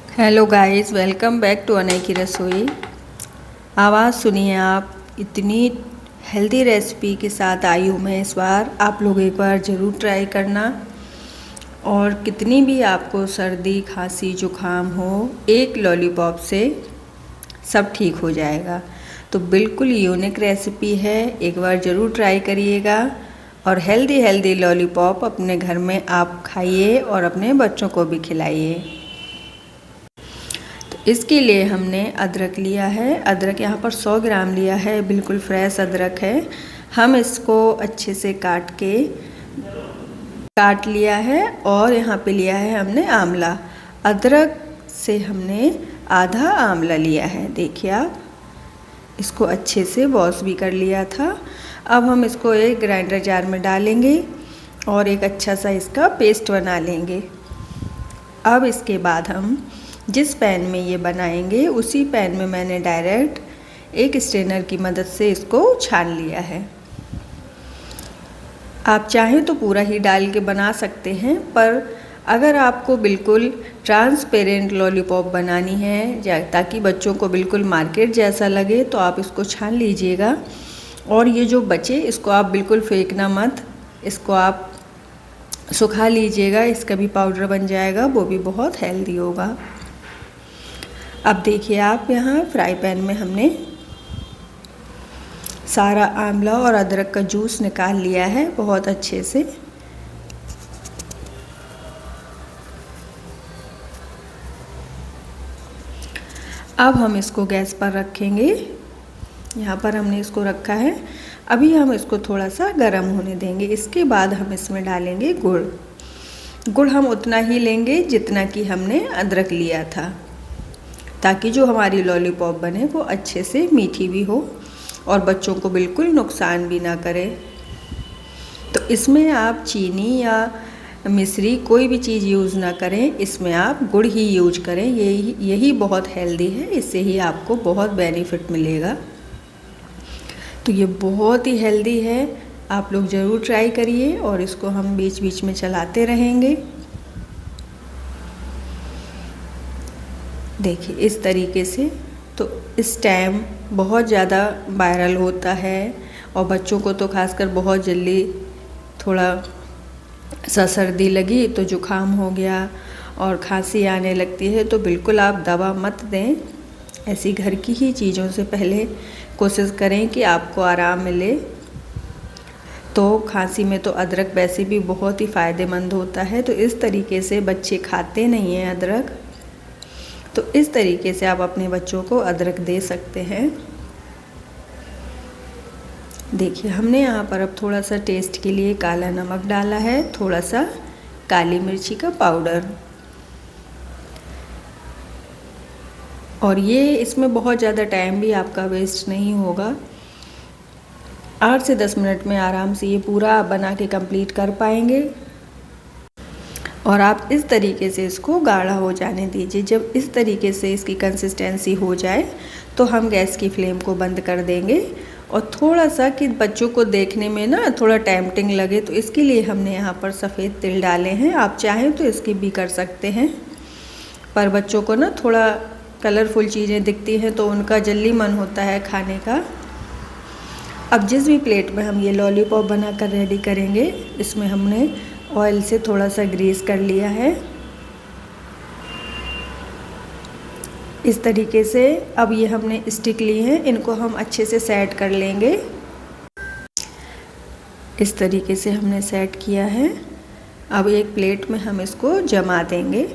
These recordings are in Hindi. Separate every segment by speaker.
Speaker 1: Hello guys, welcome back to Anay की रसोई। आवाज़ सुनिए आप, इतनी हेल्दी रेसिपी के साथ आई हूँ मैं इस बार। आप लोग एक बार ज़रूर ट्राई करना। और कितनी भी आपको सर्दी खांसी जुकाम हो, एक लॉलीपॉप से सब ठीक हो जाएगा। तो बिल्कुल यूनिक रेसिपी है, एक बार ज़रूर ट्राई करिएगा। और हेल्दी हेल्दी लॉलीपॉप अपने घर में आप खाइए और अपने बच्चों को भी खिलाइए। इसके लिए हमने अदरक लिया है। अदरक यहाँ पर 100 ग्राम लिया है, बिल्कुल फ्रेश अदरक है। हम इसको अच्छे से काट लिया है। और यहाँ पे लिया है हमने आंवला। अदरक से हमने आधा आंवला लिया है। देखिए आप, इसको अच्छे से वॉश भी कर लिया था। अब हम इसको एक ग्राइंडर जार में डालेंगे और एक अच्छा सा इसका पेस्ट बना लेंगे। अब इसके बाद हम जिस पैन में ये बनाएंगे उसी पैन में मैंने डायरेक्ट एक स्ट्रेनर की मदद से इसको छान लिया है। आप चाहें तो पूरा ही डाल के बना सकते हैं, पर अगर आपको बिल्कुल ट्रांसपेरेंट लॉलीपॉप बनानी है ताकि बच्चों को बिल्कुल मार्केट जैसा लगे, तो आप इसको छान लीजिएगा। और ये जो बचे इसको आप बिल्कुल फेंकना मत, इसको आप सुखा लीजिएगा, इसका भी पाउडर बन जाएगा, वो भी बहुत हेल्दी होगा। अब देखिए आप, यहाँ फ्राई पैन में हमने सारा आंवला और अदरक का जूस निकाल लिया है बहुत अच्छे से। अब हम इसको गैस पर रखेंगे। यहाँ पर हमने इसको रखा है। अभी हम इसको थोड़ा सा गर्म होने देंगे। इसके बाद हम इसमें डालेंगे गुड़। गुड़ हम उतना ही लेंगे जितना कि हमने अदरक लिया था, ताकि जो हमारी लॉलीपॉप बने वो अच्छे से मीठी भी हो और बच्चों को बिल्कुल नुकसान भी ना करे। तो इसमें आप चीनी या मिश्री कोई भी चीज़ यूज़ ना करें, इसमें आप गुड़ ही यूज करें। यही बहुत हेल्दी है, इससे ही आपको बहुत बेनिफिट मिलेगा। तो ये बहुत ही हेल्दी है, आप लोग ज़रूर ट्राई करिए। और इसको हम बीच बीच में चलाते रहेंगे। देखिए इस तरीके से। तो इस टाइम बहुत ज़्यादा वायरल होता है और बच्चों को तो खासकर बहुत जल्दी थोड़ा सा सर्दी लगी तो जुकाम हो गया और खांसी आने लगती है। तो बिल्कुल आप दवा मत दें, ऐसी घर की ही चीज़ों से पहले कोशिश करें कि आपको आराम मिले। तो खांसी में तो अदरक वैसे भी बहुत ही फ़ायदेमंद होता है। तो इस तरीके से बच्चे खाते नहीं हैं अदरक, तो इस तरीके से आप अपने बच्चों को अदरक दे सकते हैं। देखिए हमने यहाँ पर अब थोड़ा सा टेस्ट के लिए काला नमक डाला है, थोड़ा सा काली मिर्ची का पाउडर। और ये इसमें बहुत ज़्यादा टाइम भी आपका वेस्ट नहीं होगा। 8 से 10 मिनट में आराम से ये पूरा बना के कंप्लीट कर पाएंगे। और आप इस तरीके से इसको गाढ़ा हो जाने दीजिए। जब इस तरीके से इसकी कंसिस्टेंसी हो जाए तो हम गैस की फ्लेम को बंद कर देंगे। और थोड़ा सा कि बच्चों को देखने में ना थोड़ा टेम्पटिंग लगे, तो इसके लिए हमने यहाँ पर सफ़ेद तिल डाले हैं। आप चाहें तो इसकी भी कर सकते हैं, पर बच्चों को ना थोड़ा कलरफुल चीज़ें दिखती हैं तो उनका जल्दी मन होता है खाने का। अब जिस भी प्लेट में हम ये लॉलीपॉप बना कर रेडी करेंगे, इसमें हमने ऑयल से थोड़ा सा ग्रीस कर लिया है इस तरीके से। अब ये हमने स्टिक ली है, इनको हम अच्छे से सेट कर लेंगे। इस तरीके से हमने सेट किया है। अब एक प्लेट में हम इसको जमा देंगे।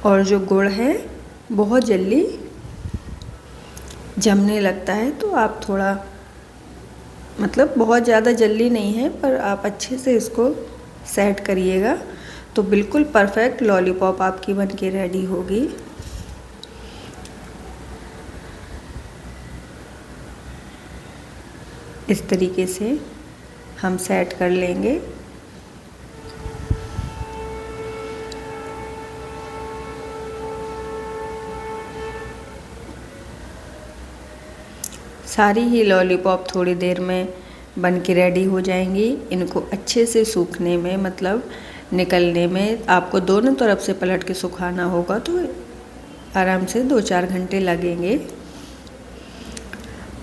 Speaker 1: और जो गुड़ है बहुत जल्दी जमने लगता है, तो आप थोड़ा मतलब बहुत ज़्यादा जल्दी नहीं है, पर आप अच्छे से इसको सेट करिएगा तो बिल्कुल परफेक्ट लॉलीपॉप आपकी बनके रेडी होगी। इस तरीके से हम सेट कर लेंगे। सारी ही लॉलीपॉप थोड़ी देर में बन के रेडी हो जाएंगी। इनको अच्छे से सूखने में, मतलब निकलने में आपको दोनों तरफ से पलट के सुखाना होगा, तो आराम से 2-4 घंटे लगेंगे।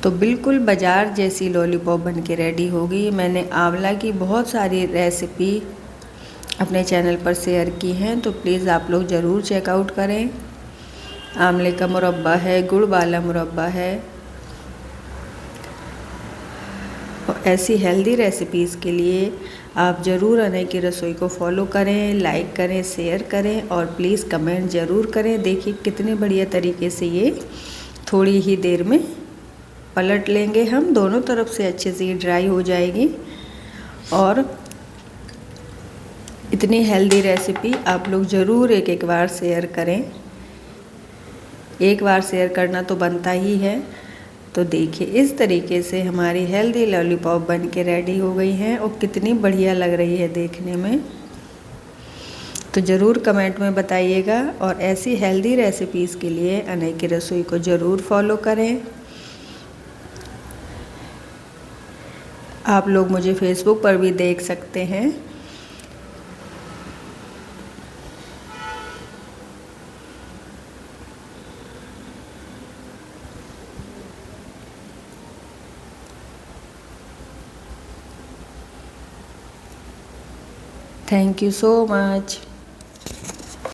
Speaker 1: तो बिल्कुल बाज़ार जैसी लॉलीपॉप बन के रेडी होगी। मैंने आंवला की बहुत सारी रेसिपी अपने चैनल पर शेयर की हैं, तो प्लीज़ आप लोग ज़रूर चेकआउट करें। आंवले का मुरब्बा है, गुड़ वाला मुरब्बा है। और ऐसी हेल्दी रेसिपीज़ के लिए आप ज़रूर अनय की रसोई को फॉलो करें, लाइक करें, शेयर करें और प्लीज़ कमेंट ज़रूर करें। देखिए कितने बढ़िया तरीके से ये थोड़ी ही देर में पलट लेंगे हम, दोनों तरफ से अच्छे से ये ड्राई हो जाएगी। और इतनी हेल्दी रेसिपी आप लोग ज़रूर एक बार शेयर करें। एक बार शेयर करना तो बनता ही है। तो देखिए इस तरीके से हमारी हेल्दी लॉलीपॉप बन के रेडी हो गई हैं और कितनी बढ़िया लग रही है देखने में। तो ज़रूर कमेंट में बताइएगा और ऐसी हेल्दी रेसिपीज़ के लिए अनय की रसोई को ज़रूर फॉलो करें। आप लोग मुझे फेसबुक पर भी देख सकते हैं। Thank you so much.